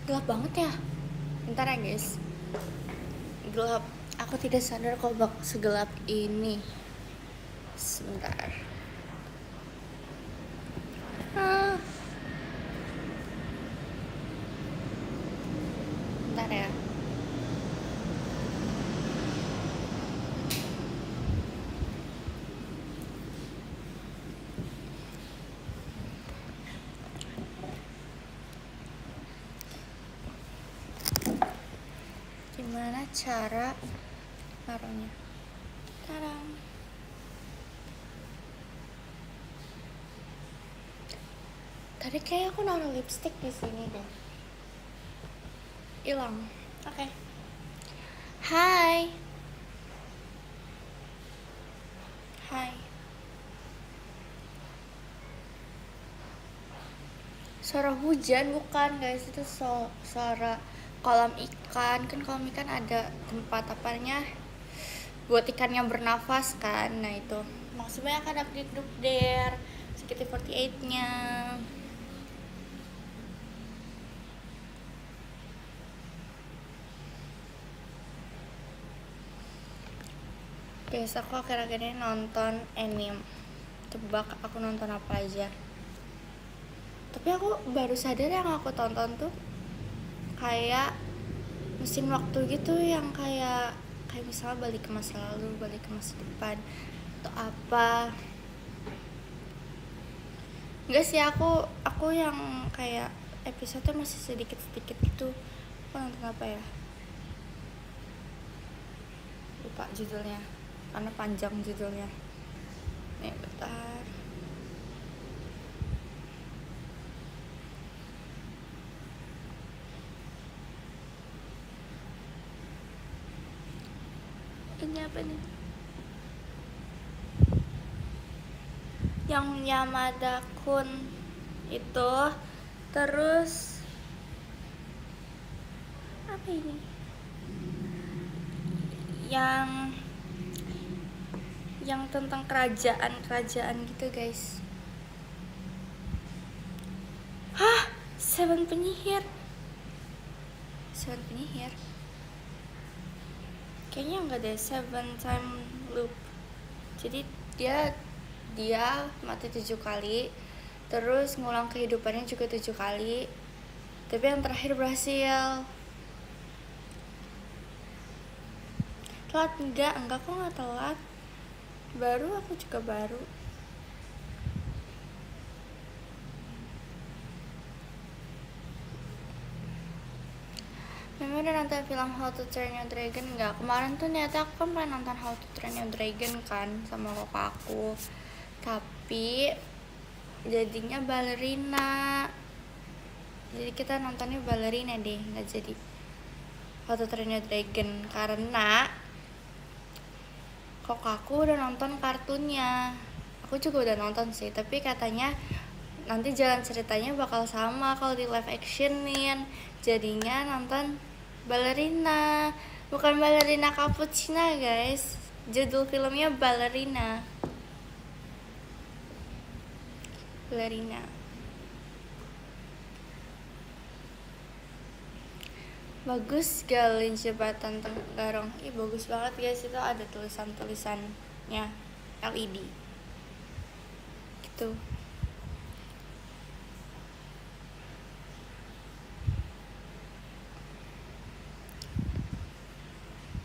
Gelap banget ya. Bentar ya guys. Gelap. Aku tidak sadar kalau bak segelap ini. Sebentar. Ah. Bentar ya. Gimana cara naruhnya? Tarang. Tadi kayak aku naruh lipstick di sini deh. Hilang. Oke. Hai. Hai. Suara hujan bukan guys, itu suara kolam ikan. Kan kolam ikan ada tempat apanya buat ikan yang bernafas kan. Nah itu maksudnya kan ada di grup there CKT48 nya. Guys, aku akhir-akhir ini nonton anime. Tebak aku nonton apa aja. Tapi aku baru sadar yang aku tonton tuh kayak mesin waktu gitu, yang kayak misalnya balik ke masa lalu, balik ke masa depan atau apa. Enggak sih, aku yang kayak episode masih sedikit-sedikit gitu. Aku nonton apa ya? Lupa judulnya karena panjang judulnya. Nih bentar. Ini apa nih? Yang Yamada Kun itu. Terus apa ini? Yang tentang kerajaan gitu guys. Hah? Seven penyihir. Kayaknya enggak deh, seven time loop. Jadi dia mati 7 kali, terus ngulang kehidupannya juga 7 kali, tapi yang terakhir berhasil. Telat enggak kok, nggak telat. Aku juga baru. Memang udah nonton film How to Train Your Dragon enggak? Kemarin tuh niatnya aku kan pengen nonton How to Train Your Dragon kan sama kakak aku, tapi jadinya balerina. Jadi kita nontonnya balerina deh, nggak jadi How to Train Your Dragon karena kakakku udah nonton kartunnya. Aku juga udah nonton sih, tapi katanya nanti jalan ceritanya bakal sama kalau di live actionin. Jadinya nonton balerina, bukan balerina cappuccino guys. Judul filmnya balerina. Bagus galin jembatan Tenggarong. Ih bagus banget guys, itu ada tulisannya LED gitu.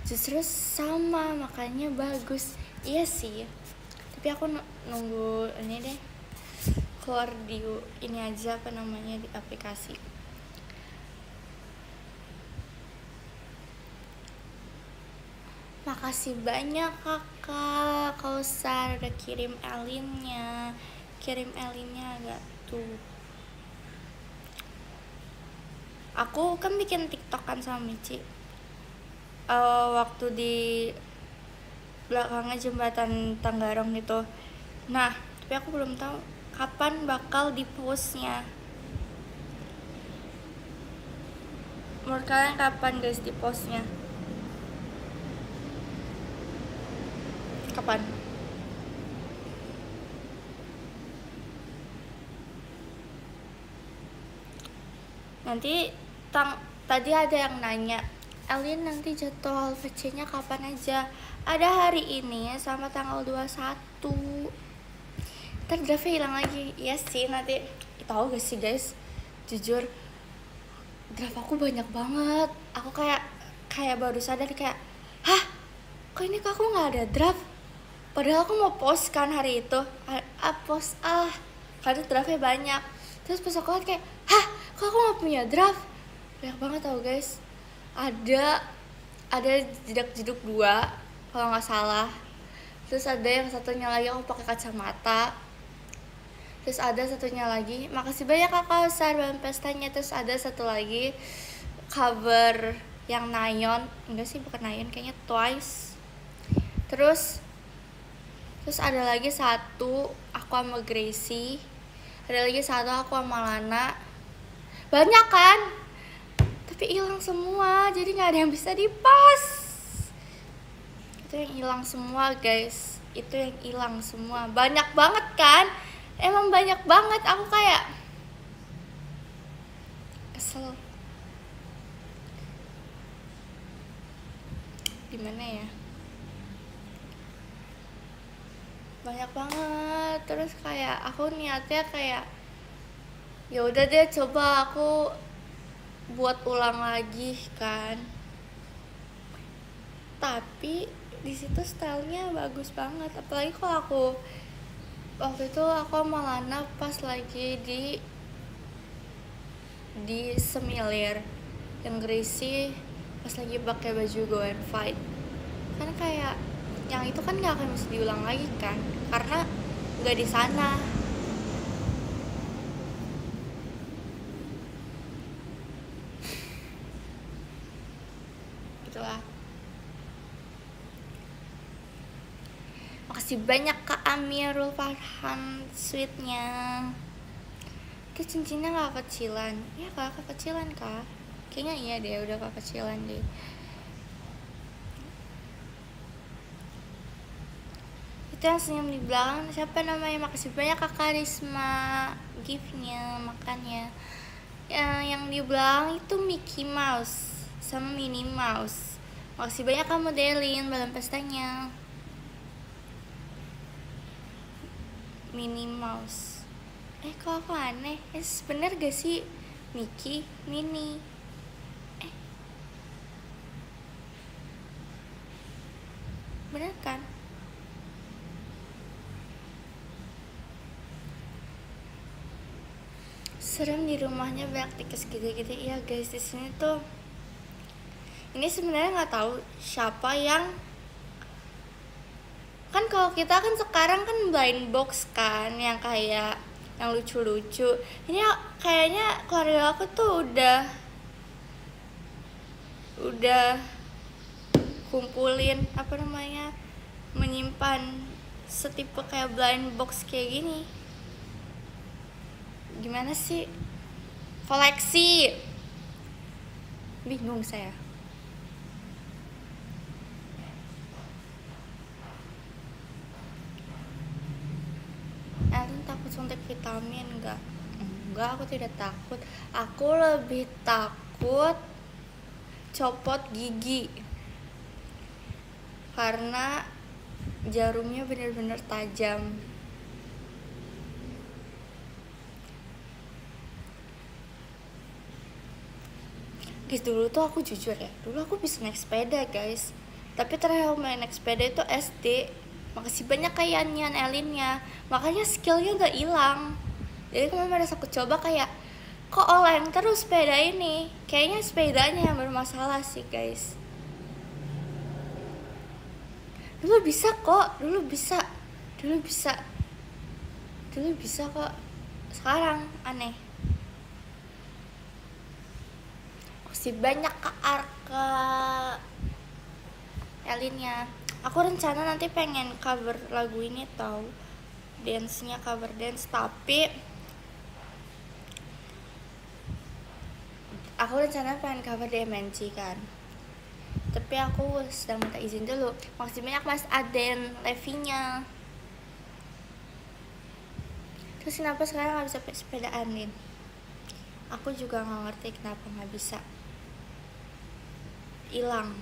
Justru sama, makanya bagus. Iya sih, tapi aku nunggu ini deh keluar di ini aja, apa namanya, di aplikasi. Makasih banyak kakak Kausar udah kirim elinnya agak tuh. Aku kan bikin TikTok kan sama Mici waktu di belakangnya jembatan Tenggarong gitu. Nah, tapi aku belum tahu kapan bakal di postnya. Menurut kalian kapan guys di postnya? Kapan? Nanti tadi ada yang nanya, Elin nanti jadwal VC-nya kapan aja? Ada hari ini sama tanggal 21. Ntar draftnya hilang lagi. Iya sih, nanti tahu gak sih guys, jujur draft aku banyak banget. Aku kayak baru sadar kayak, hah, kok ini aku nggak ada draft? Padahal aku mau post kan hari itu, karena draftnya banyak. Terus pas aku lihat kayak, hah, kok aku nggak punya draft? Banyak banget tau guys. Ada jedak-jeduk 2 kalau nggak salah. Terus ada yang satunya lagi aku pakai kacamata. Terus ada satunya lagi, makasih banyak Kakak Usar bahan pestanya. Terus ada satu lagi cover yang Nayeon, enggak sih bukan Nayeon, kayaknya Twice. Terus ada lagi satu aku sama Gracie, ada lagi satu aku sama Lana. Banyak kan, tapi hilang semua, jadi nggak ada yang bisa dipost. Itu yang hilang semua guys, itu yang hilang semua. Banyak banget kan, emang banyak banget. Aku kayak kesel. Gimana ya, banyak banget. Terus kayak aku niatnya kayak ya udah deh, coba aku buat ulang lagi kan, tapi di situ stylenya bagus banget. Apalagi kalau aku waktu itu aku sama Lana pas lagi di Semilir, yang Gracie pas lagi pakai baju Go and Fight. Kan kayak yang itu kan nggak akan bisa diulang lagi kan, karena nggak di sana. Gitulah. Makasih banyak Kak Amirul Farhan sweetnya. Itu cincinnya nggak kecilan ya Kak? Kekecilan Kak? Kayaknya iya deh, udah kekecilan deh. Itu yang senyum di belakang siapa namanya? Makasih banyak Kakak Risma giftnya, makannya. Yang di belakang itu Mickey Mouse sama Minnie Mouse. Makasih banyak kamu Delin dalam pestanya. Minnie Mouse. Kok aku aneh? Bener gak sih Mickey, Minnie? Bener kan? Serem di rumahnya banyak tikus gitu-gitu. Iya guys, di sini tuh ini sebenarnya nggak tahu siapa yang, kan kalau kita kan sekarang kan blind box kan, yang kayak yang lucu-lucu. Ini kayaknya keluarga aku tuh udah kumpulin menyimpan setipe kayak blind box kayak gini. Gimana sih, koleksi, bingung saya. Elin takut suntik vitamin? Enggak, aku tidak takut. Aku lebih takut copot gigi, karena jarumnya bener-bener tajam. Guys, dulu tuh aku jujur ya, dulu aku bisa naik sepeda guys, tapi terakhir main naik sepeda itu SD. Makasih banyak kayak Nian Elinnya, makanya skillnya gak hilang. Jadi kemarin pada aku coba kayak, kok oleng terus sepeda ini. Kayaknya sepedanya yang bermasalah sih guys. Dulu bisa kok, dulu bisa kok. Sekarang aneh. Masih banyak Kak Arka Elinnya. Aku rencana nanti pengen cover lagu ini tau, dance-nya cover dance, tapi aku rencana pengen cover di MNC kan, tapi aku sedang minta izin dulu. Makasih banyak Mas Aden Levinya. Terus kenapa sekarang gak bisa sepedaan Lin? Aku juga gak ngerti kenapa gak bisa. hilang.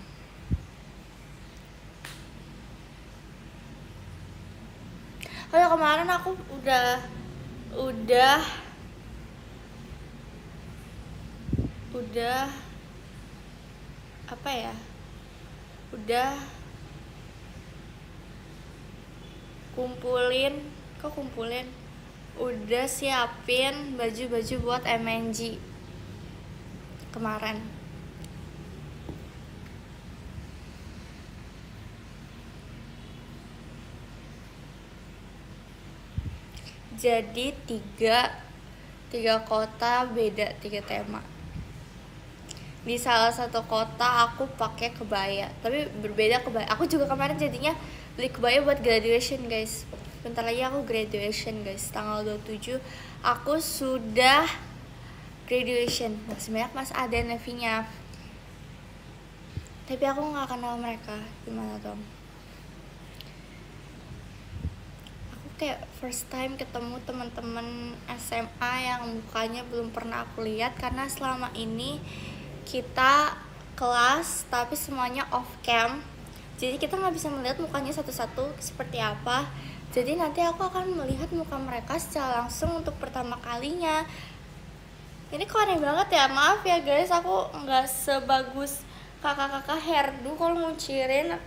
Kalau kemarin aku udah apa ya, udah kumpulin udah siapin baju-baju buat MNG kemarin. Jadi tiga kota beda 3 tema. Di salah satu kota aku pakai kebaya, tapi berbeda kebaya. Aku juga kemarin jadinya beli kebaya buat graduation, guys. Bentar lagi aku graduation, guys. Tanggal 27 aku sudah graduation. Masih banyak Mas Ade Nevinya, tapi aku nggak kenal mereka. Gimana dong? Aku kayak first time ketemu teman-teman SMA yang mukanya belum pernah aku lihat, karena selama ini kita kelas tapi semuanya off cam, jadi kita nggak bisa melihat mukanya satu-satu seperti apa. Jadi nanti aku akan melihat muka mereka secara langsung untuk pertama kalinya. Ini kok aneh banget ya, maaf ya guys, aku nggak sebagus kakak-kakak hairdo kalau nguncirin,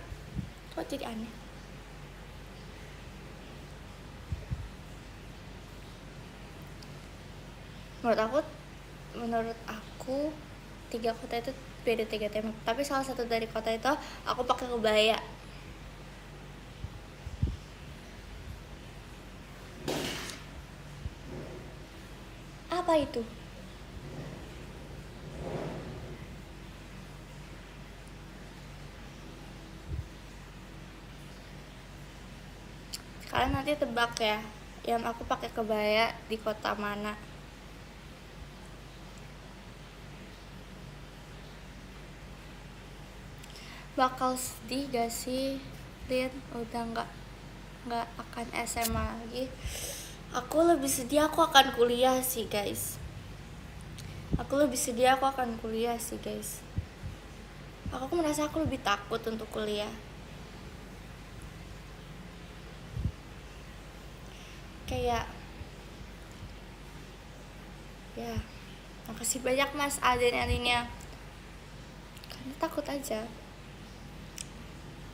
kok jadi aneh. Menurut aku 3 kota itu beda 3 tema, tapi salah satu dari kota itu aku pakai kebaya. Apa itu? Kalian nanti tebak ya, yang aku pakai kebaya di kota mana. Bakal sedih gak sih, Lin? Udah nggak akan SMA lagi. Aku lebih sedih aku akan kuliah sih, guys. Aku merasa aku lebih takut untuk kuliah. Kayak ya, makasih banyak Mas Aden Elinya, karena takut aja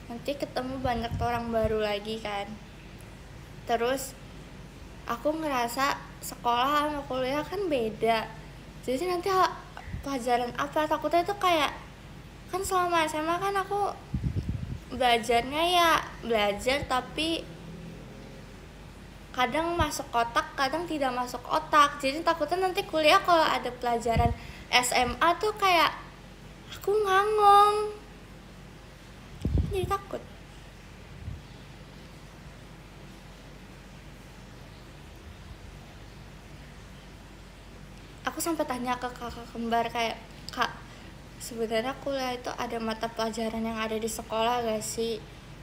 nanti ketemu banyak orang baru lagi kan. Terus aku ngerasa sekolah sama kuliah kan beda, jadi nanti pelajaran apa, takutnya itu kayak, kan selama SMA kan aku belajarnya ya belajar, tapi kadang masuk otak, kadang tidak masuk otak. Jadi takutnya nanti kuliah kalau ada pelajaran SMA tuh kayak aku ngangong, jadi takut. Aku sampai tanya ke kakak kembar kayak, Kak, sebenarnya kuliah itu ada mata pelajaran yang ada di sekolah gak sih,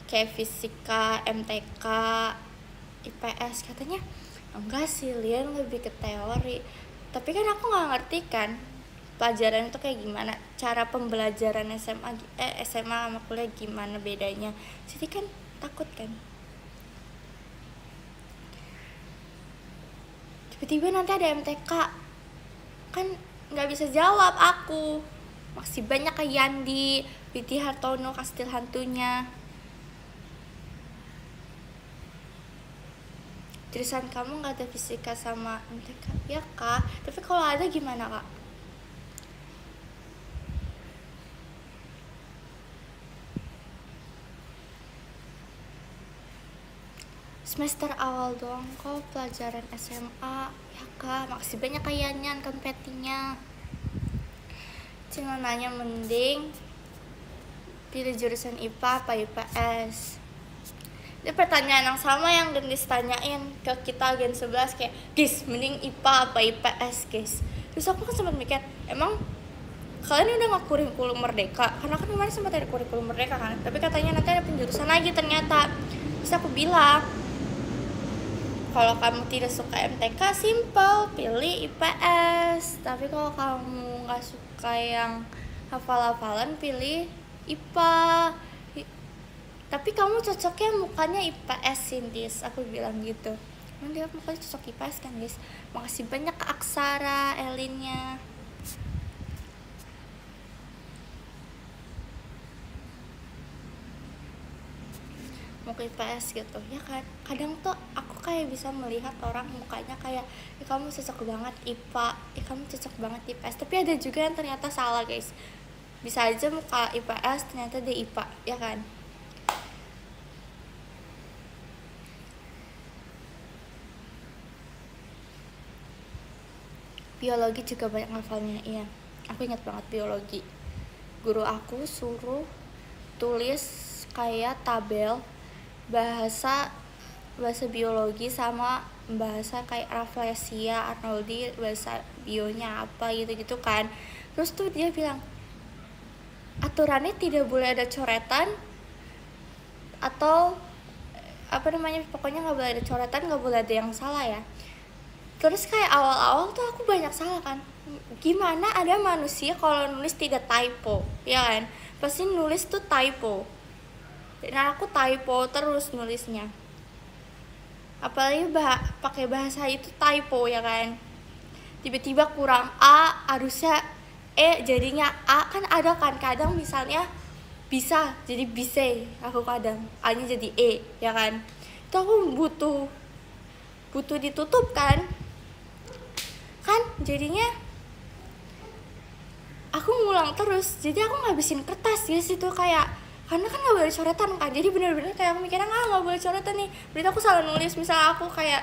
kayak fisika, MTK, IPS? Katanya enggak sih, Lian, lebih ke teori. Tapi kan aku nggak ngerti kan pelajaran itu kayak gimana, cara pembelajaran SMA sama kuliah gimana bedanya. Jadi kan takut kan, tiba-tiba nanti ada MTK, kan nggak bisa jawab aku. Masih banyak kayak Yandi, Widi Hartono, Kastil Hantunya. Jurusan kamu nggak ada fisika sama MTK? Ya Kak, tapi kalau ada gimana Kak? Semester awal doang kok pelajaran SMA. Ya Kak, makasih banyak kayaknya kompetinya. Cuma nanya mending pilih jurusan IPA apa IPS. Ini pertanyaan yang sama yang Gendis tanyain ke kita Gen 11, kayak, guys, mending IPA apa IPS, guys? Terus aku kan sempat mikir, emang kalian udah nggak kurikulum merdeka? Karena kan kemarin sempat ada kurikulum merdeka kan, tapi katanya nanti ada penjurusan lagi ternyata. Terus aku bilang, kalau kamu tidak suka MTK, simple, pilih IPS. Tapi kalau kamu nggak suka yang hafal-hafalan pilih IPA. Tapi kamu cocoknya mukanya IPS Sintis, aku bilang gitu. Emang dia mukanya cocok IPS kan guys. Makasih banyak ke Aksara Elinnya. Mau ke IPS gitu ya kan. Kadang tuh aku kayak bisa melihat orang mukanya kayak kamu cocok banget IPA, kamu cocok banget IPS. Tapi ada juga yang ternyata salah guys. Bisa aja muka IPS ternyata dia IPA ya kan. Biologi juga banyak hafalnya. Iya, aku ingat banget biologi. Guru aku suruh tulis kayak tabel bahasa biologi sama bahasa kayak Rafflesia, Arnoldi, bahasa bionya apa gitu-gitu kan. Terus tuh dia bilang aturannya tidak boleh ada coretan atau apa namanya, pokoknya nggak boleh ada coretan, nggak boleh ada yang salah ya. Terus kayak awal-awal tuh aku banyak salah kan. Gimana ada manusia kalau nulis tidak typo, ya kan? Pasti nulis tuh typo. Dan aku typo terus nulisnya. Apalagi pakai bahasa itu typo ya kan. Tiba-tiba kurang A, harusnya E jadinya A, kan ada kan kadang misalnya bisa jadi bise, aku kadang A-nya jadi E, ya kan? Itu aku butuh ditutup kan jadinya aku ngulang terus, jadi aku ngabisin kertas guys itu kayak, karena kan nggak boleh coretan kan, jadi bener-bener kayak aku mikirnya nggak boleh coretan nih, berarti aku salah nulis. Misal aku kayak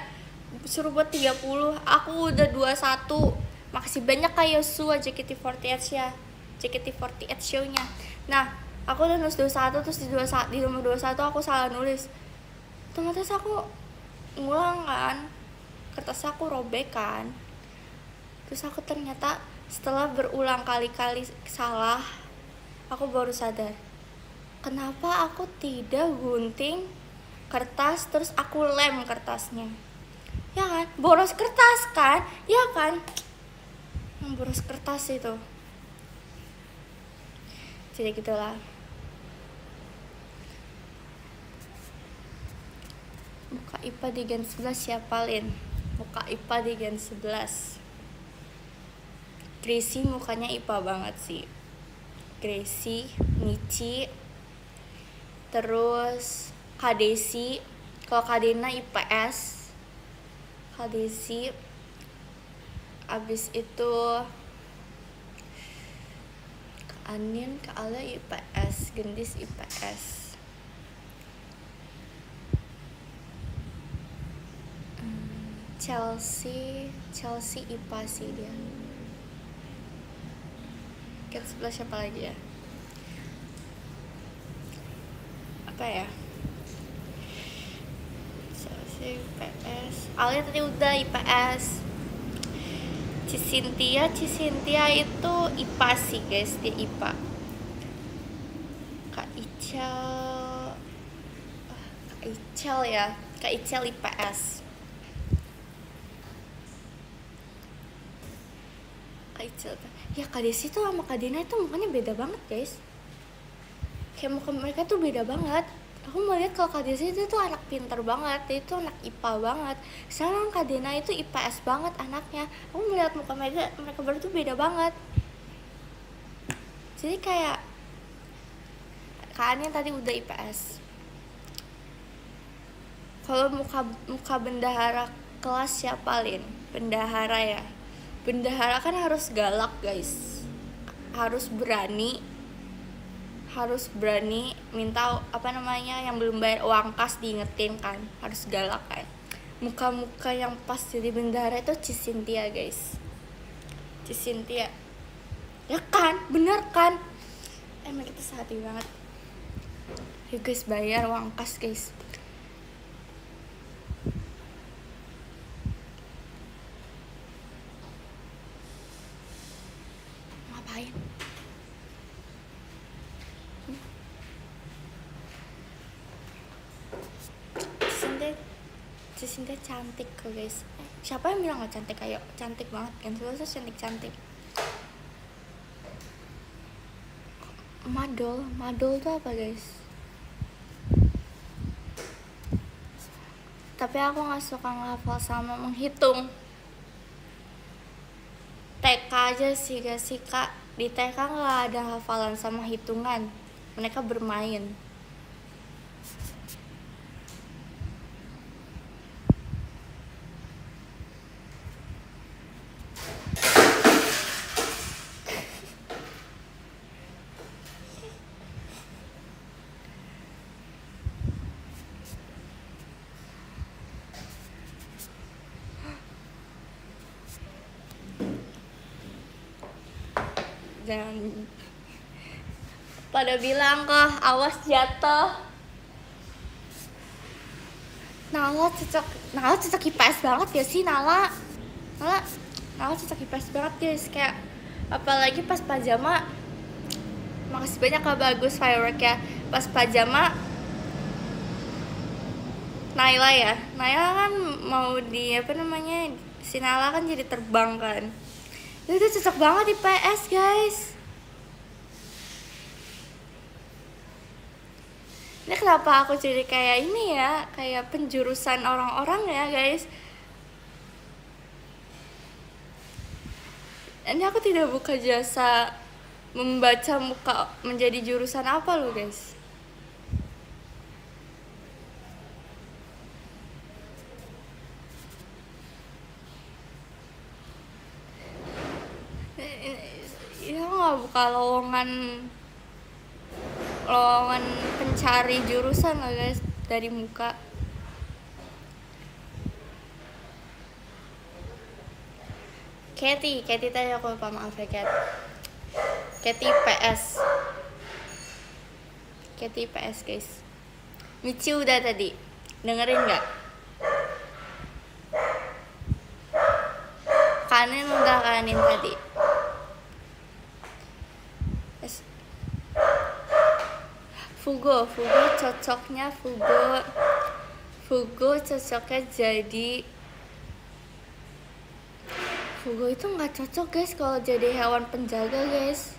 suruh buat 30, aku udah 21. Makasih banyak Kak Yosua JKT48 ya, JKT48 show-nya. Nah aku udah nulis 21, terus di nomor 21 aku salah nulis, otomatis aku ngulang kan, kertasnya aku robek kan. Terus aku ternyata setelah berulang kali-kali salah, aku baru sadar kenapa aku tidak gunting kertas terus aku lem kertasnya, ya kan? Boros kertas kan, ya kan? Boros kertas itu. Jadi gitulah. Buka IPA di Gen 11 siapa Lin? Buka IPA di Gen 11. Gracie mukanya IPA banget sih. Gracie, Michi, terus Kadesi. Kalau Kadena IPS, Kadesi. Abis itu Anin, Kak Ala IPS, Gendis IPS. Chelsea IPA sih dia. Gen 11 siapa lagi ya? Apa ya? Chelsea IPS. Alia tadi udah IPS. Cisintia itu IPA sih guys, dia IPA. Kak Ichel ya, Kak Ichel IPS. Kak Ichel ya. Kak Desi tuh sama Kak Dina itu mukanya beda banget guys, kayak muka mereka tuh beda banget. Aku melihat kalau Kak Desi itu tuh anak pinter banget, dia itu anak IPA banget. Sekarang Kak Dina itu IPS banget anaknya. Aku melihat muka mereka berdua tuh beda banget. Jadi kayak Kak Anin tadi udah IPS. Kalau muka bendahara kelas siapa Lin? Bendahara ya. Bendahara kan harus galak guys, harus berani minta apa namanya, yang belum bayar uang kas diingetin kan, harus galak kan. Muka-muka yang pas jadi bendahara itu Cisintia guys, Cisintia ya kan, bener kan? Emang kita sehati banget. Yuk guys, bayar uang kas guys. Ngapain? Cisintia cantik kok guys. Siapa yang bilang gak cantik? Ayo, cantik banget kan, terus cantik. Madol tuh apa guys? Tapi aku nggak suka ngehafal sama menghitung. TK aja sih gak sih kak, di TK nggak ada hafalan sama hitungan, mereka bermain. Jangan pada bilang kok awas jatuh. Nala cocok IPS banget ya sih Nala cocok IPS banget guys, kayak apalagi pas pajama. Makasih banyak Kak Bagus firework ya. Pas pajama Naila kan mau di apa namanya, si Nala kan jadi terbang kan. Itu cocok banget di PS guys. Ini kenapa aku jadi kayak ini ya, kayak penjurusan orang-orang ya guys. Ini aku tidak buka jasa membaca muka menjadi jurusan apa loh guys. Ya nggak buka lowongan pencari jurusan lah guys dari muka. Katy tadi aku lupa, maaf ya Katy PS guys. Michi udah tadi dengerin nggak? Kanin tadi. Fugo cocoknya jadi Fugo itu nggak cocok guys kalau jadi hewan penjaga guys,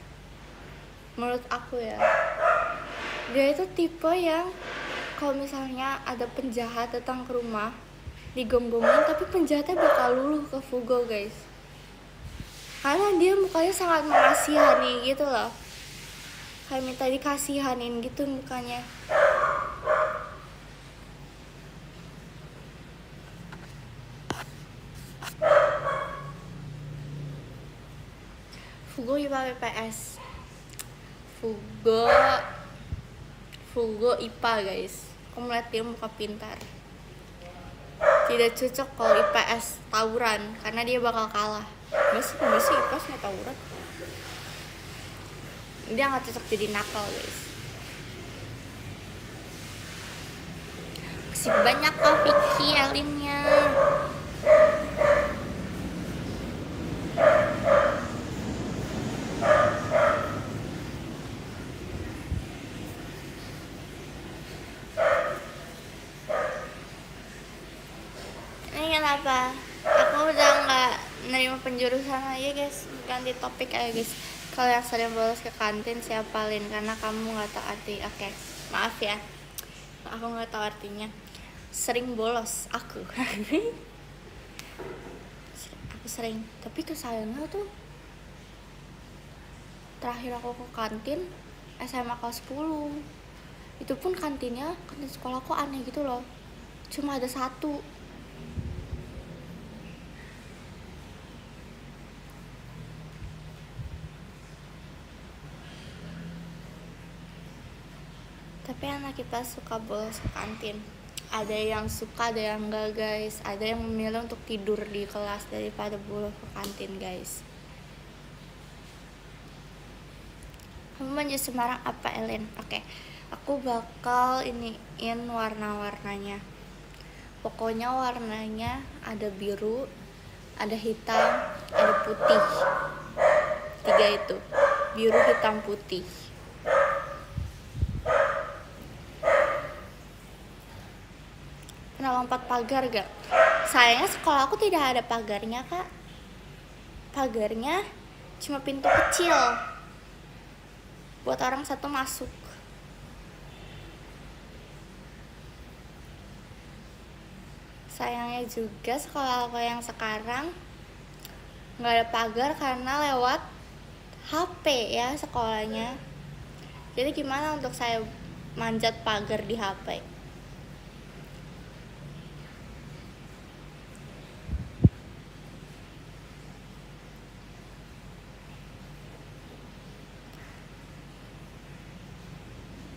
menurut aku ya. Dia itu tipe yang kalau misalnya ada penjahat datang ke rumah digonggongin, tapi penjahatnya bakal luluh ke Fugo guys, karena dia mukanya sangat mengasihani gitu loh, kayak minta dikasihanin gitu mukanya. Fugo IPA PPS. Fugo IPA guys. Aku melihat dia muka pintar. Tidak cocok kalau IPS tawuran, karena dia bakal kalah. Gak sih IPS mau tawuran. Dia nggak cocok jadi nakal guys. Masih banyak kok Vicky Elinnya. Ini kenapa? Aku udah nggak nerima penjurusan aja guys. Ganti topik aja guys. Kalau yang sering bolos ke kantin siapa Lin? Karena kamu nggak tahu arti. Oke, maaf ya, aku nggak tahu artinya. Sering bolos aku. Aku sering, tapi tuh sayangnya tuh terakhir aku ke kantin SMA kelas 10. Itu pun kantin sekolahku aneh gitu loh, cuma ada satu. Tapi anak kita suka bolos ke kantin. Ada yang suka, ada yang enggak guys. Ada yang memilih untuk tidur di kelas daripada bolos ke kantin guys. Kamu maju Semarang apa Ellen? Oke, aku bakal iniin warna-warnanya. Pokoknya warnanya ada biru, ada hitam, ada putih. 3 itu, biru, hitam, putih. Pernah lompat pagar gak? Sayangnya sekolah aku tidak ada pagarnya kak. Pagarnya cuma pintu kecil. buat orang satu masuk. Sayangnya juga sekolah aku yang sekarang nggak ada pagar karena lewat HP ya sekolahnya. Jadi gimana untuk saya manjat pagar di HP?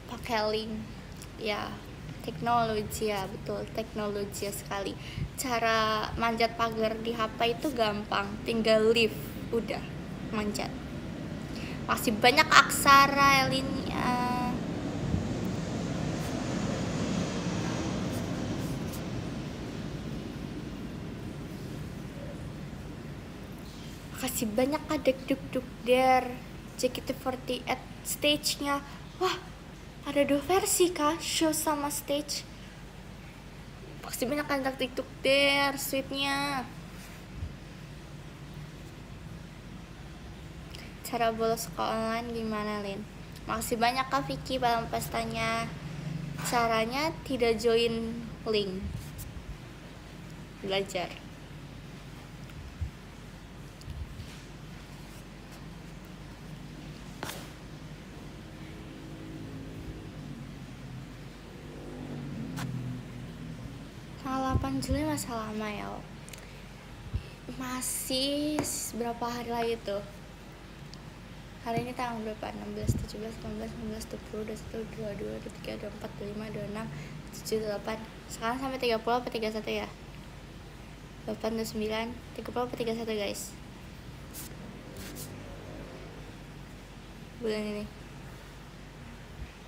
Pakai link ya, teknologi ya, betul, teknologi sekali. Cara manjat pagar di HP itu gampang, tinggal lift udah manjat. Masih banyak aksara Elinnya. Makasih banyak adek duk der JKT48 stage-nya. Wah, ada 2 versi kah? Show sama stage. Makasih banyak adek duk der sweetnya. Cara bolos ke online gimana, Lin? Makasih banyak Kak Vicky dalam pestanya. Caranya tidak join link. Belajar. Tanggal 8 Juli masih lama ya. Masih berapa hari lagi tuh? Hari ini tanggal berapa? 16, 17, 18, 19, 20, 21, 22, 23, 24, 25, 26, 27, 28. Sekarang sampai 30 apa 31 ya? 8, 29, 30 apa 31 guys? Bulan ini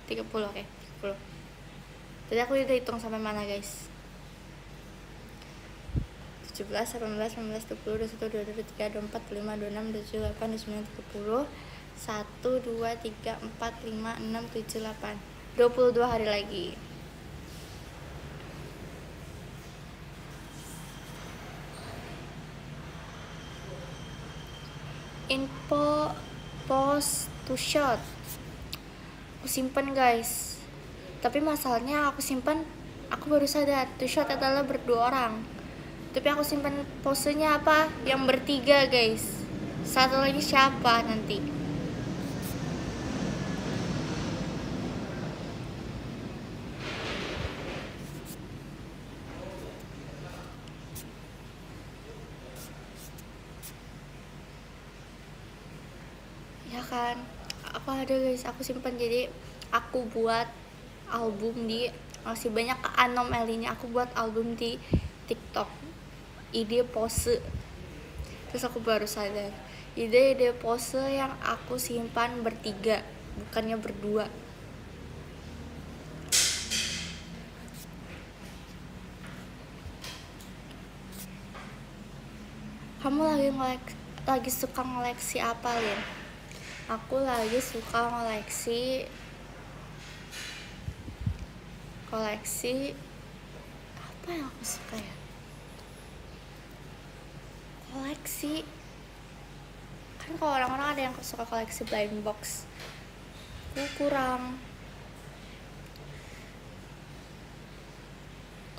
30, oke, 30. Tadi aku udah hitung sampai mana guys? 17, 18, 19, 20, 21, 22, 23, 24, 25, 26, 27, 28, 29, 30. 1, 2, 3, 4, 5, 6, 7, 8. 22 hari lagi. Info post to shot aku simpen guys, tapi masalahnya aku simpan, aku baru sadar to shot adalah berdua orang, tapi aku simpan posenya apa yang bertiga guys. Satu lagi siapa nanti? Ya kan, aku ada guys, aku simpan. Jadi aku buat album di, masih banyak anomalinya, aku buat album di TikTok, ide pose. Terus aku baru sadar, ide pose yang aku simpan bertiga, bukannya berdua. Kamu lagi suka ngoleksi apa, Lin? Aku lagi suka koleksi apa yang aku suka ya? Koleksi kan kalau orang-orang ada yang suka koleksi blind box, aku kurang.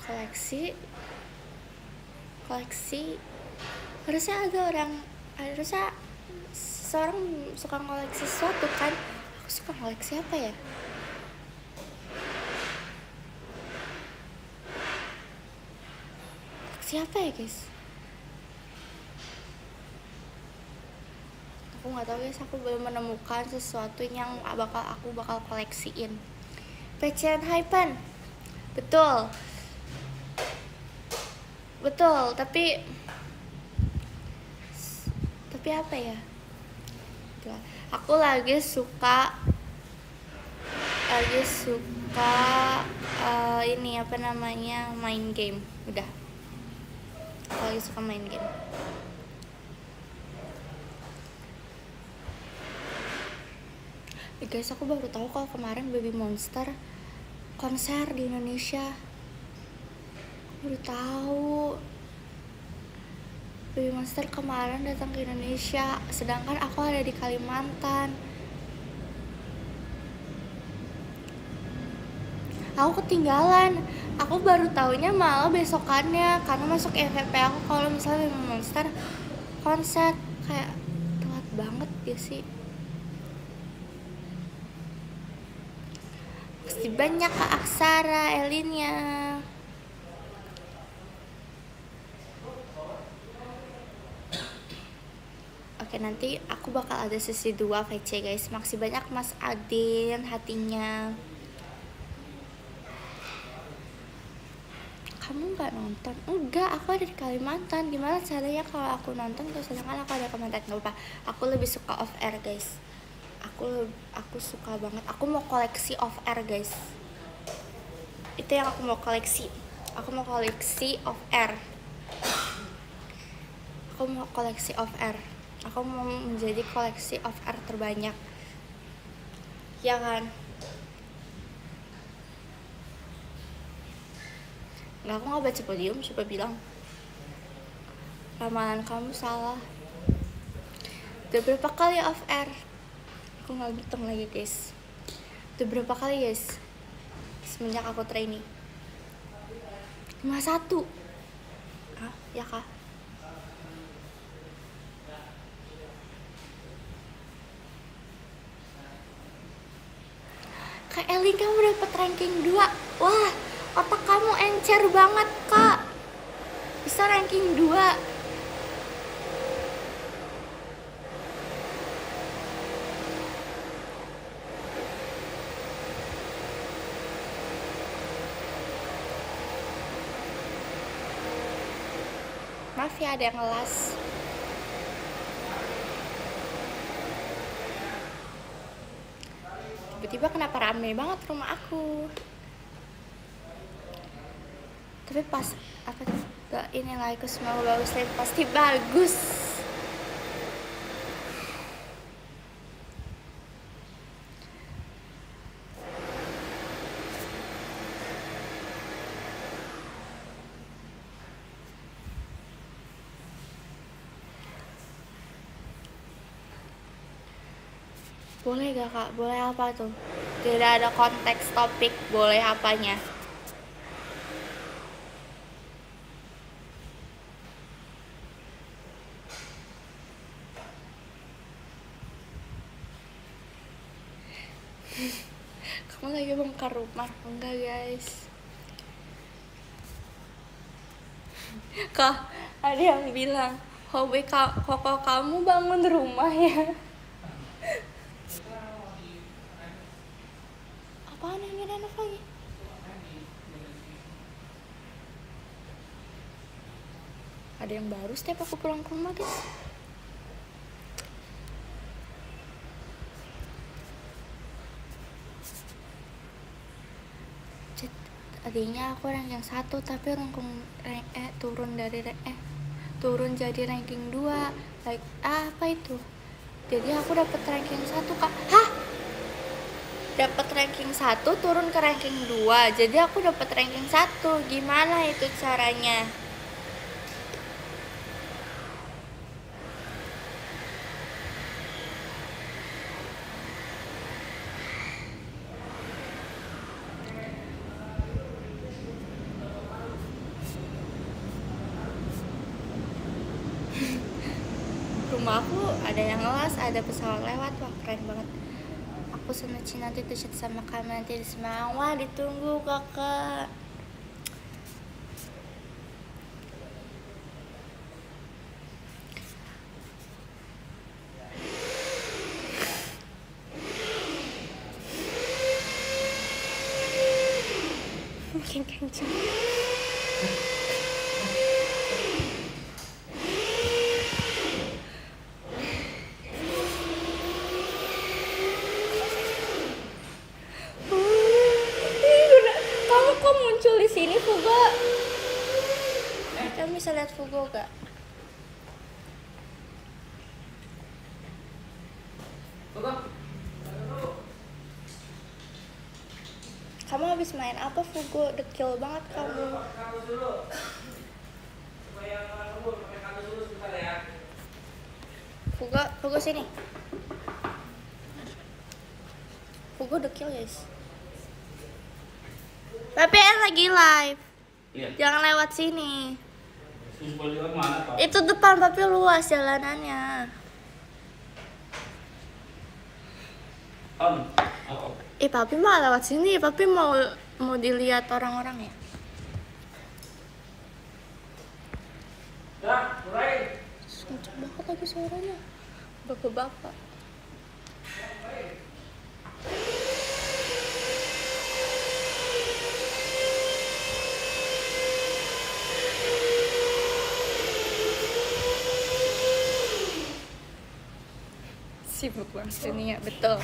Koleksi harusnya seorang suka ngoleksi sesuatu kan. Aku suka ngoleksi apa ya? Siapa ya guys? Aku nggak tahu guys, aku belum menemukan sesuatu yang aku bakal koleksiin. PCN Hypen, betul, tapi apa ya? Aku lagi suka ini apa namanya, main game. Udah, aku lagi suka main game. Guys, aku baru tahu kalau kemarin Baby Monster konser di Indonesia. Baru tahu Baby Monster kemarin datang ke Indonesia, sedangkan aku ada di Kalimantan. Aku ketinggalan. Aku baru taunya malah besokannya karena masuk FVP aku kalau misalnya memang Monster konser. Kayak telat banget ya sih. Pasti banyak Kak Aksara, Elinnya. Oke, nanti aku bakal ada sesi 2 VC guys. Makasih banyak Mas Adin hatinya. Kamu nggak nonton? Enggak, aku ada di Kalimantan. Gimana caranya kalau aku nonton terus sedangkan aku ada Kalimantan? Nggak apa, aku lebih suka off air guys. Aku suka banget. Aku mau koleksi off air guys. Itu yang aku mau koleksi. Aku mau koleksi off air. Aku mau koleksi off air. Aku mau menjadi koleksi off air terbanyak. Ya kan? Nggak, aku nggak baca podium, siapa bilang? Ramalan kamu salah. Udah berapa kali off air? Aku nggak hitung lagi guys. Udah berapa kali guys? Semenjak aku training 51. Ah, ya kah? Kak Elin, kamu dapet ranking 2. Wah, otak kamu encer banget kak. Bisa ranking 2. Maaf ya ada yang ngelas. Tiba-tiba kenapa rame banget rumah aku. Tapi pas apa ini like semua bagus, pasti bagus. Boleh gak kak? Boleh apa tuh? Tidak ada konteks topik, boleh apanya? Kamu lagi bongkar rumah? Enggak guys. Kak, ada yang bilang hobi koko kamu bangun rumah ya. Apaan yang renov lagi? Ada yang baru setiap aku pulang ke rumah guys. Tadinya aku ranking 1 tapi turun jadi ranking 2. Like apa itu? Jadi aku dapat ranking 1 kak. Hah? Dapat ranking 1 turun ke ranking 2. Jadi aku dapat ranking 1. Gimana itu caranya? Rumah aku ada yang ngelas, ada pesawat lewat. Wah keren banget. Aku sama Cina nanti tuh sama kamu nanti di Semarang. Wah ditunggu kakak. Mungkin kenceng. Muncul di sini Fugo. Kamu bisa lihat Fugo gak? Kamu habis main apa Fugo? Dekil banget kamu. Fugo sini. Fugo dekil guys. Papi lagi live. Iya. Jangan lewat sini. Mana, Pak? Itu depan papi luas jalanannya. On. Oh. Papi mau lewat sini. Papi mau dilihat orang-orang ya. Dah, mulai. Kenceng banget lagi suaranya. Bapak-bapak. Sibuk banget sini ya, betul.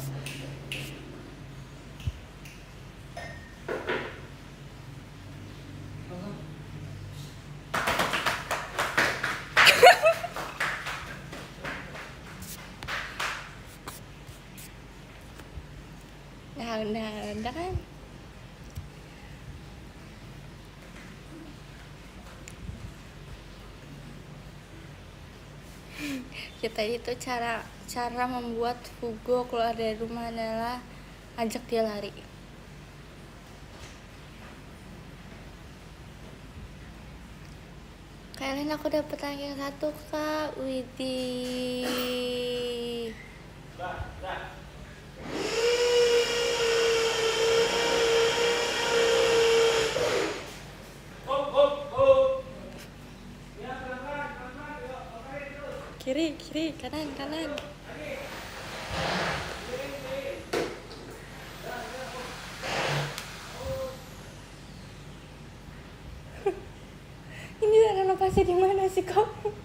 Nah kan. Kita itu cara membuat Fugo keluar dari rumah adalah ajak dia lari. Kalian aku dapat ranking 1 Kak. Widih. Kiri, kanan. Ini renovasi di mana sih kamu?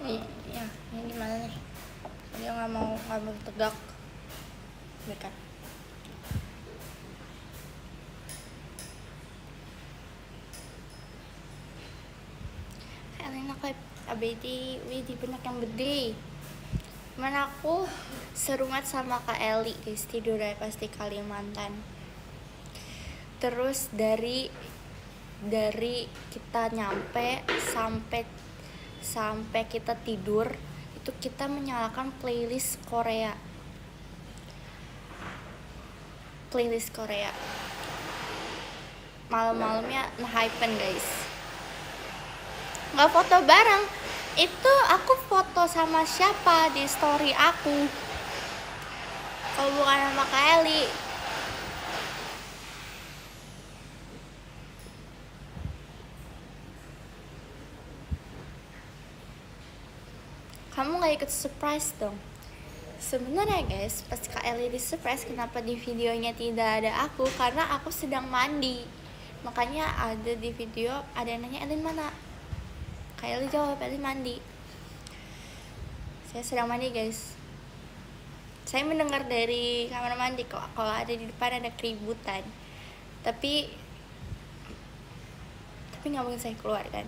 Iya, ini gimana nih? Dia nggak mau tegak, dekat. Kalian aku abadi, widih banyak yang gede. Mana aku seru banget sama Kak Eli guys, tidurnya pasti Kalimantan. Terus dari kita nyampe sampai kita tidur itu kita menyalakan playlist Korea. Malam-malamnya nge-hypen guys. Nggak foto bareng. Itu aku foto sama siapa di story aku? Kalau bukan sama Kak Eli. Kamu gak ikut surprise dong? Sebenarnya guys, pas Kak Eli di surprise, kenapa di videonya tidak ada aku? Karena aku sedang mandi. Makanya ada di video, ada yang nanya Elin mana? Kak Eli jawab, Elin mandi. Saya sedang mandi guys. Saya mendengar dari kamar mandi kok kalau ada di depan ada keributan. Tapi nggak mungkin saya keluar kan.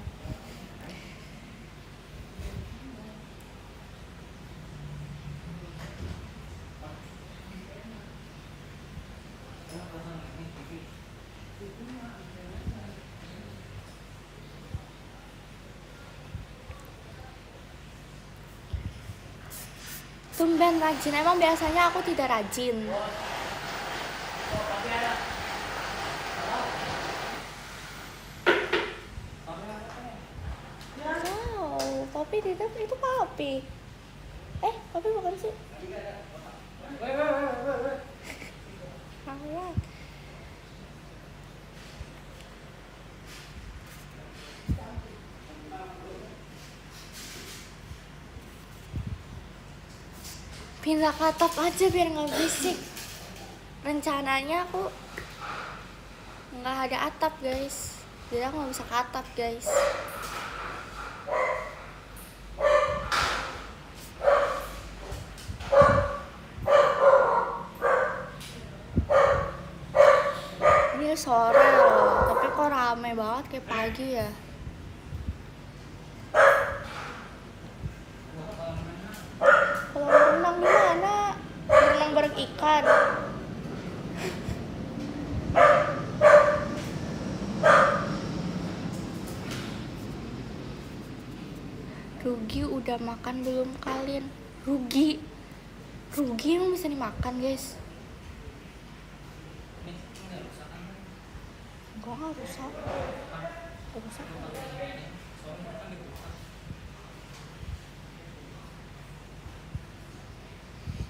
Tumben rajin, emang biasanya aku tidak rajin. Wow, Poppy tidak, itu Poppy. Poppy bukan sih? Lihat. Pindah ke atap aja biar nggak berisik. Rencananya aku nggak ada atap guys, jadi aku nggak bisa ke atap guys. Ini sore loh, tapi kok rame banget kayak pagi ya. makan. Rugi udah makan belum kalian? Rugi emang bisa dimakan guys? Nggak rusak.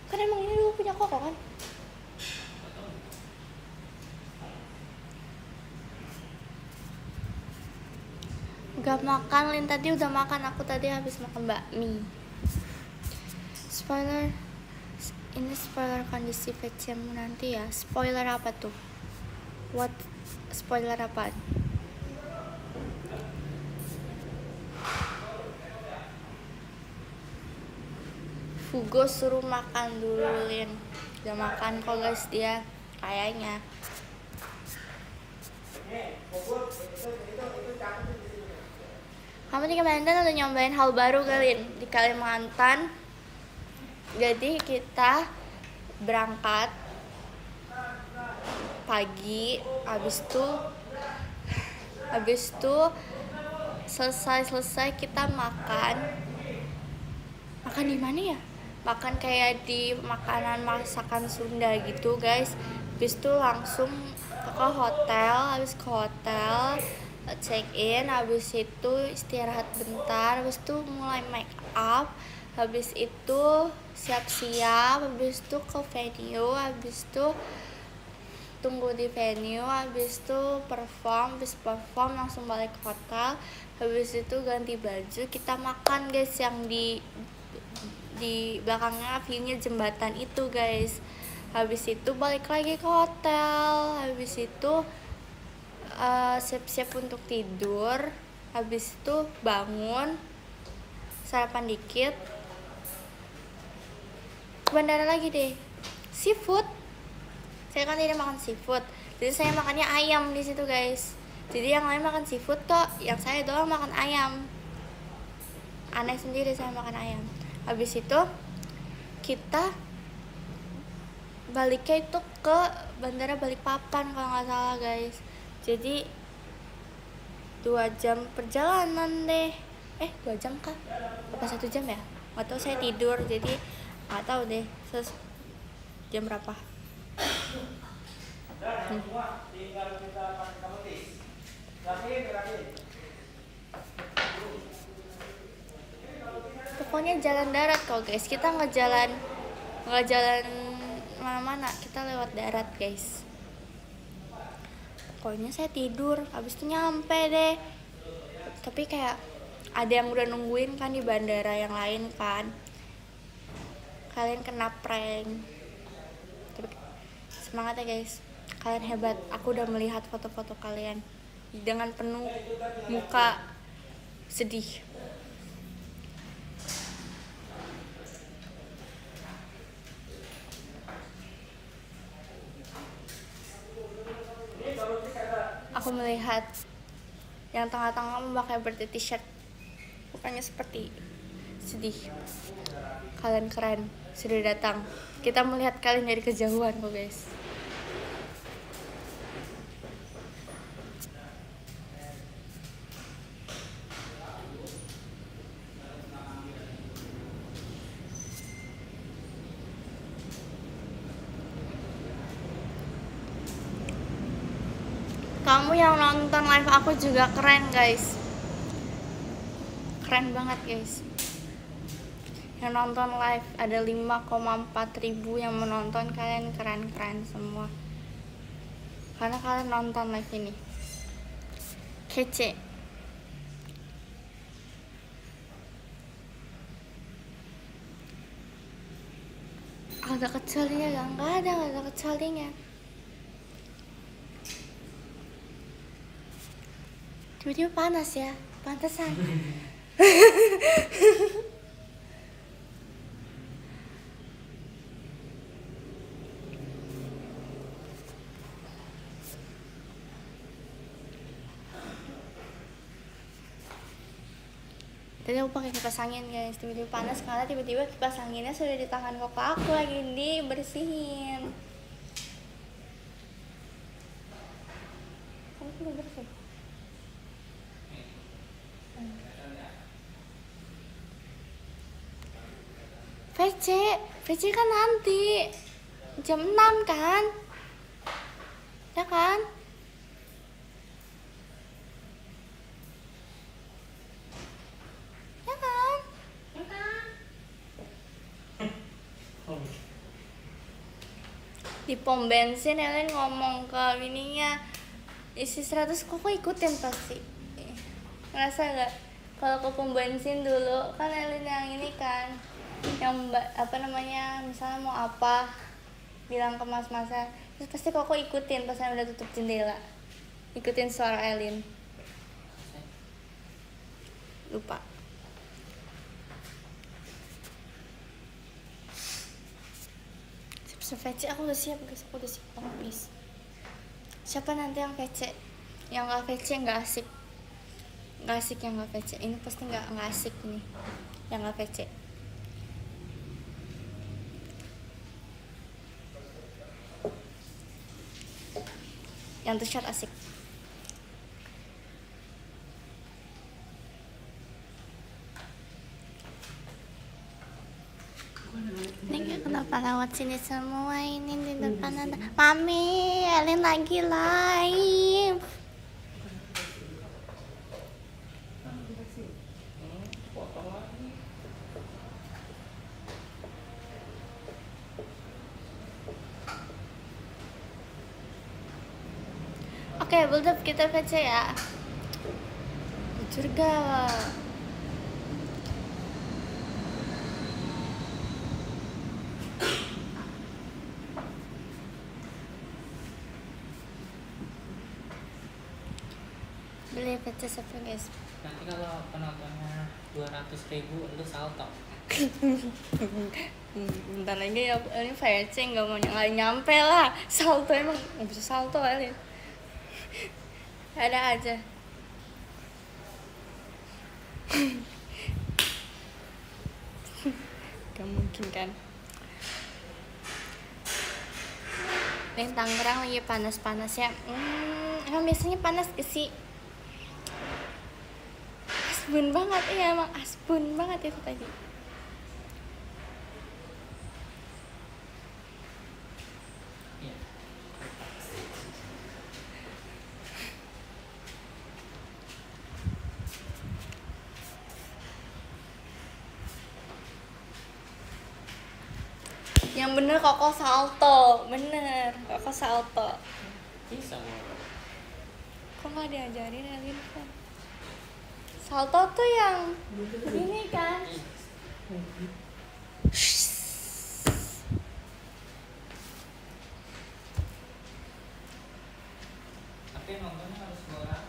Kan emang ini dulu punya Koko kan? Gak makan, Lin tadi udah makan. Aku tadi habis makan bakmi. Spoiler, ini spoiler kondisi VCM nanti ya. Spoiler apa tuh? What? Spoiler apa? Fugo suruh makan dulu, Lin. Udah makan kok guys dia, kayaknya. Kamu di Kalimantan udah nyobain hal baru kalian di Kalimantan. Jadi kita berangkat pagi, habis itu selesai kita makan di mana ya? Makan kayak di makanan masakan Sunda gitu guys. Habis itu langsung ke hotel, habis ke hotel check in, habis itu istirahat bentar, habis itu mulai make up, habis itu siap-siap, habis itu ke venue, habis itu tunggu di venue, habis itu habis perform langsung balik ke hotel, habis itu ganti baju, kita makan guys yang di belakangnya view-nya jembatan itu guys. Habis itu balik lagi ke hotel, habis itu siap-siap untuk tidur, habis itu bangun sarapan dikit, ke bandara lagi deh. Seafood, saya kan tidak makan seafood, jadi saya makannya ayam di situ guys. Jadi yang lain makan seafood kok, yang saya doang makan ayam. Aneh sendiri saya makan ayam. Habis itu kita baliknya itu ke bandara Balikpapan kalau nggak salah guys. Jadi 2 jam perjalanan deh. 2 jam kah? Apa 1 jam ya? Nggak tahu, saya tidur jadi nggak tahu deh jam berapa. Pokoknya jalan darat kok guys. Kita nggak jalan mana-mana, kita lewat darat guys. Pokoknya saya tidur, habis itu nyampe deh. Tapi kayak ada yang udah nungguin kan di bandara yang lain kan. Kalian kena prank. Tapi semangat ya guys, kalian hebat. Aku udah melihat foto-foto kalian dengan penuh muka sedih. Aku melihat yang tengah-tengah memakai birthday t-shirt, mukanya seperti sedih. Kalian keren, sudah datang. Kita melihat kalian dari kejauhan kok guys. Kamu yang nonton live aku juga keren guys. Keren banget guys. Yang nonton live ada 5,4 ribu yang menonton. Kalian keren-keren semua, karena kalian nonton live ini. Kece. Ada kecualinya gak? Nggak ada kecualinya. Tiba-tiba panas ya, pantesan. Tadi aku pakai kipas angin guys, tiba-tiba panas karena tiba-tiba kipas anginnya sudah di tangan koko aku lagi dibersihin. Kamu sudah bersih? VC kan nanti jam 6 kan? Ya kan? Ya kan? Di pom bensin Ellen ngomong ke bininya isi 100, kok ikutin pasti. Ngerasa gak? Kalau ke pom bensin dulu kan Ellen yang ini kan, yang misalnya mau apa bilang ke mas-masnya, terus pasti kok ikutin pas udah tutup jendela, ikutin suara Elin. Lupa. VC aku udah siap guys, aku udah siap habis. Siapa nanti yang VC? Yang nggak VC nggak asik, nggak asik yang nggak VC. Ini pasti nggak asik nih, yang nggak VC. Yang tuh shot asik. Neng, kenapa lewat sini semua ini di depan ada Mami, Elin lagi live. Oke, build up kita VC ya. Jujur gak? Beli VC siapa guys? Nanti kalau penontonnya 200.000 lu salto. Bentar lagi ya, ini VC nggak mau nyampe lah. Salto emang nggak bisa salto kali. Ada aja. Gak mungkin kan. Nih Tangerang lagi panas-panas ya. Emang biasanya panas gak sih? Asbun banget, iya emang asbun banget itu tadi. Yang bener Koko salto, bener Koko salto. Bisa Kok nggak diajarin Elin kan? Salto tuh yang begini kan? Tapi nontonnya harus orang.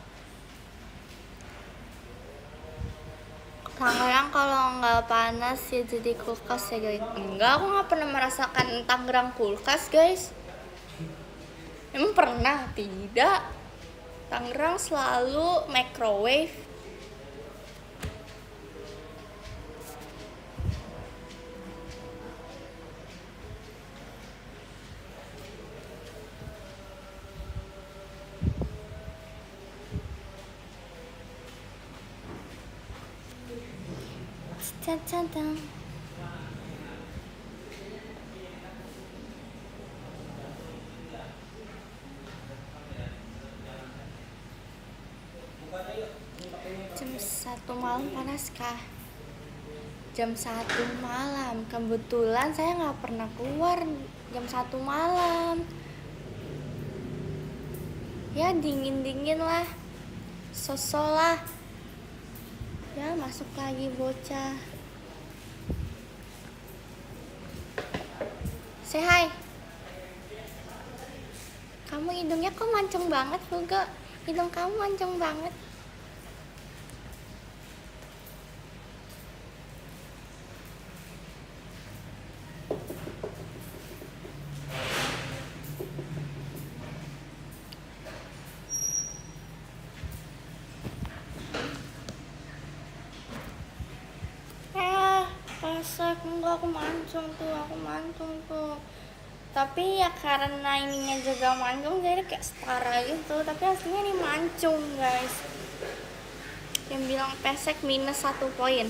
Tangerang kalau nggak panas ya jadi kulkas ya guys. Enggak, aku nggak pernah merasakan Tangerang kulkas guys. Emang pernah? Tidak. Tangerang selalu microwave. Cadang. Jam 1 malam panas kah? Jam 1 malam. Kebetulan saya nggak pernah keluar jam 1 malam. Ya dingin-dingin lah. Sosol lah. Ya masuk lagi bocah. Say hi. Kamu hidungnya kok mancung banget, Hugo? Hidung kamu mancung banget. pesek. Enggak, aku mancung tuh. Tapi ya karena ininya juga mancung jadi kayak setara gitu, tapi aslinya ini mancung guys. Yang bilang pesek minus 1 poin.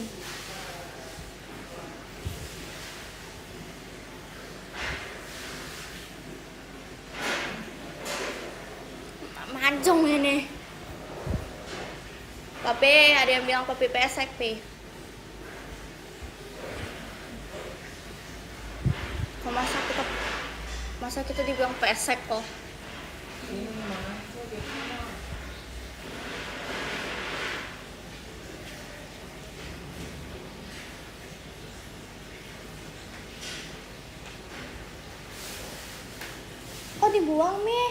Mancung ini. Tapi ada yang bilang kopi pesek, Pi. Masa kita dibilang pesek kok. Ini mana tuh gitu. Kok dibuang, Mi?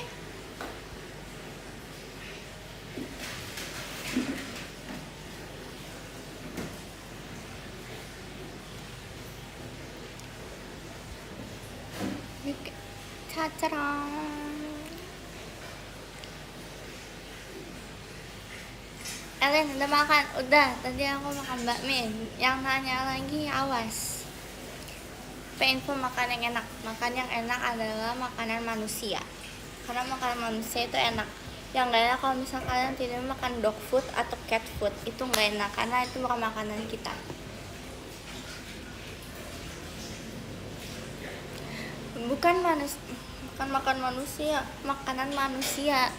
Cacerang. Ellen udah makan? Udah, tadi aku makan bakmi. Yang nanya lagi awas. Info makan yang enak. Makan yang enak adalah makanan manusia. Karena makanan manusia itu enak. Yang gak enak kalau misalnya kalian tidak makan dog food atau cat food, itu gak enak karena itu bukan makanan kita. Bukan makan manusia, makanan manusia.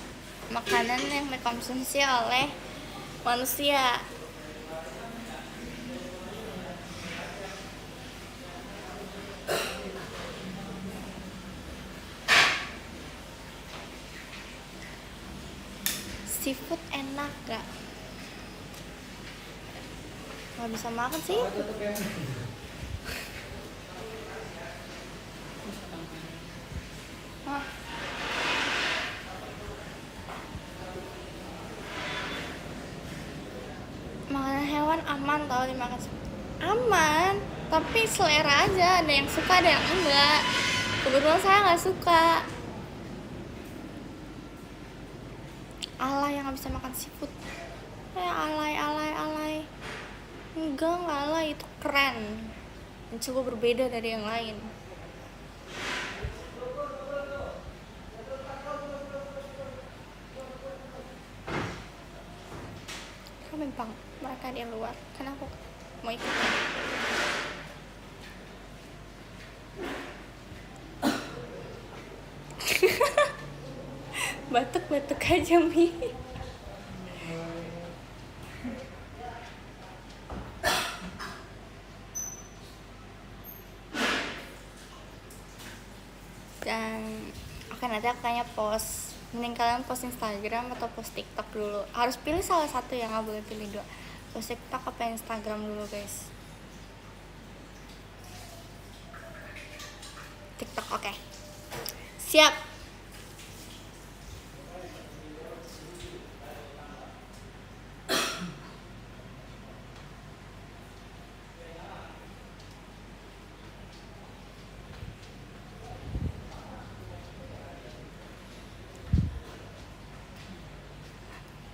Makanan yang dikonsumsi oleh manusia. Seafood enak gak? Gak bisa makan sih. Hah? Makanan hewan aman tau dimakan. Aman, tapi selera aja. Ada yang suka, ada yang enggak. Kebetulan saya nggak suka. Alay yang nggak bisa makan seafood. Alay. Enggak alay, itu keren. Mencoba berbeda dari yang lain. Bang, mereka di luar. Kenapa mau ikut? Batuk aja, Mi. Dan oke, nanti aku tanya post. Mending kalian post Instagram atau post TikTok dulu. Harus pilih salah satu ya, nggak boleh pilih dua. Post TikTok apa Instagram dulu guys. TikTok, oke. Siap.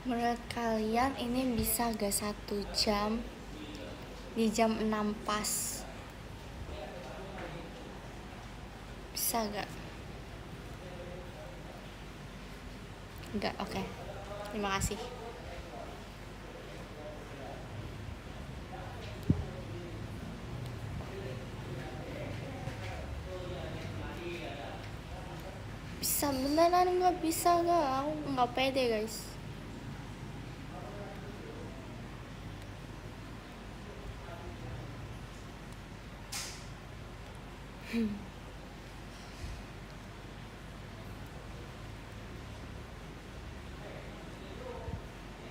Menurut kalian ini bisa gak 1 jam di jam 6 pas? Bisa gak? Enggak, oke. Terima kasih. Bisa beneran nggak bisa gak? Aku nggak pede guys.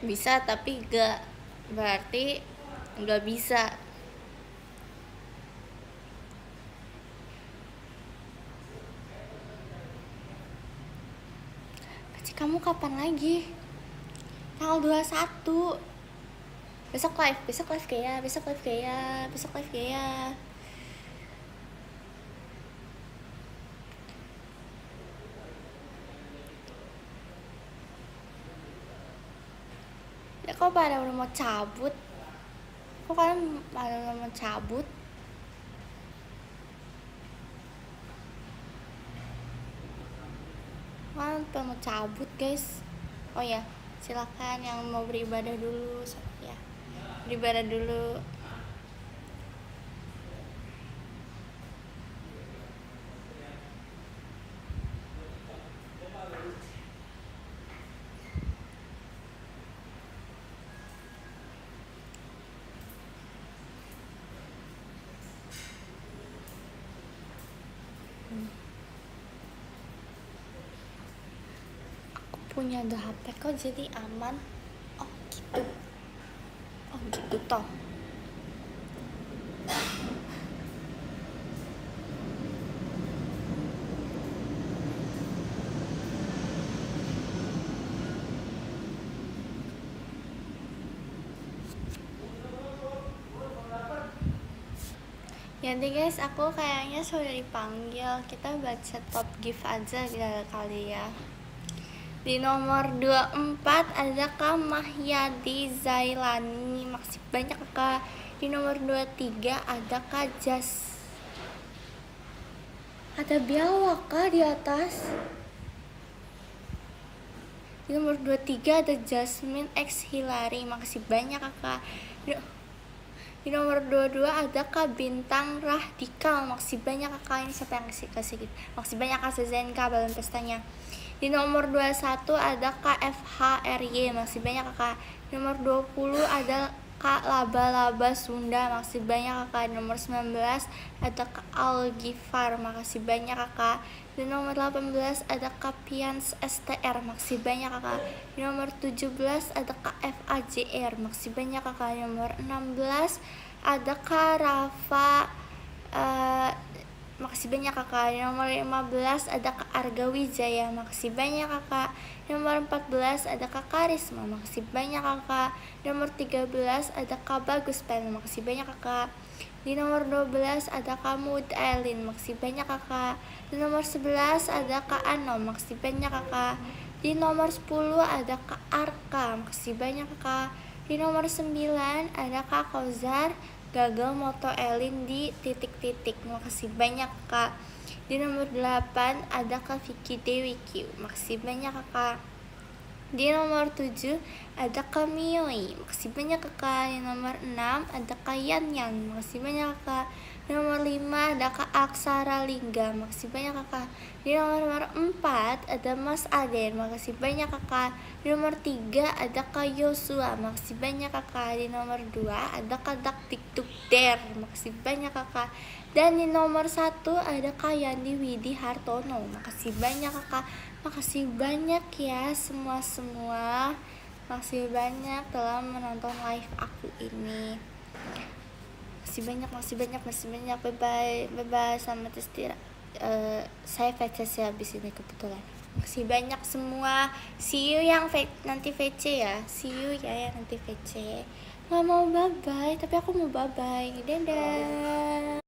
Bisa tapi gak berarti nggak bisa. Pasti kamu kapan lagi? Tanggal 21. Besok live kayak. Kok pada udah mau cabut? Kok kalian pada udah mau cabut? Kan mau cabut guys. Oh ya, silakan yang mau beribadah dulu ya, beribadah dulu. Punya 2 HP kok jadi aman. Oh gitu toh. Jadi guys, aku kayaknya sudah dipanggil. Kita baca top gift aja kali ya. Di nomor 24 ada Kak Mahyadi Zailani, makasih banyak Kak. Di nomor 23 ada Kak Jas. Ada biawak Kak di atas. Di nomor 23 ada Jasmine X Hilary, makasih banyak Kak. Di nomor 22 ada Kak Bintang Rahdika, makasih banyak Kak. Ini siapa yang kasih gitu. Makasih banyak Kak Sezenka balon pestanya. Di nomor 21 ada Kak FHRY, makasih banyak Kak. Di nomor 20 ada Kak Laba-Laba Sunda, makasih banyak Kak. Di nomor 19 ada Kak Algifar, makasih banyak Kak. Di nomor 18 ada Kak Pians STR, makasih banyak Kak. Di nomor 17 ada Kak FAJR, makasih banyak Kak. Di nomor 16 ada Kak Rafa, makasih banyak Kakak. Di nomor 15 ada Kak Arga Wijaya, makasih banyak Kakak. Di nomor 14 ada Kak Karisma, makasih banyak Kakak. Di nomor 13 ada Kak Bagus Pen, makasih banyak Kakak. Di nomor 12 ada Kak Mud Elin, makasih banyak Kakak. Di nomor 11 ada Kak Ano, makasih banyak Kakak. Di nomor 10 ada Kak Arka, makasih banyak Kakak. Di nomor 9 ada Kak Kozar, gagal moto Elin di titik-titik, makasih banyak Kak. Di nomor 8 ada Kak Vicky Dewi Q, makasih banyak Kak. Di nomor 7 ada Kak Mioi, makasih banyak Kak. Di nomor 6 ada Kak Yan Yan, makasih banyak Kak. Di nomor 5 ada Kak Aksara Lingga, makasih banyak Kak. Di nomor 4 ada Mas Aden, makasih banyak Kak. Di nomor 3 ada Kak Yosua, makasih banyak Kak. Di nomor 2 ada Kak Dakdikduk Der, makasih banyak Kak. Dan di nomor 1 ada Kak Yandi Widi Hartono, makasih banyak Kak. Makasih banyak ya semua. Makasih banyak telah menonton live aku ini. Makasih banyak. Bye-bye. Selamat istirahat. Saya VC habis ini kebetulan. Makasih banyak semua. See you yang nanti VC ya. See you ya yang nanti VC. Nggak mau bye-bye, tapi aku mau bye-bye. Dadah.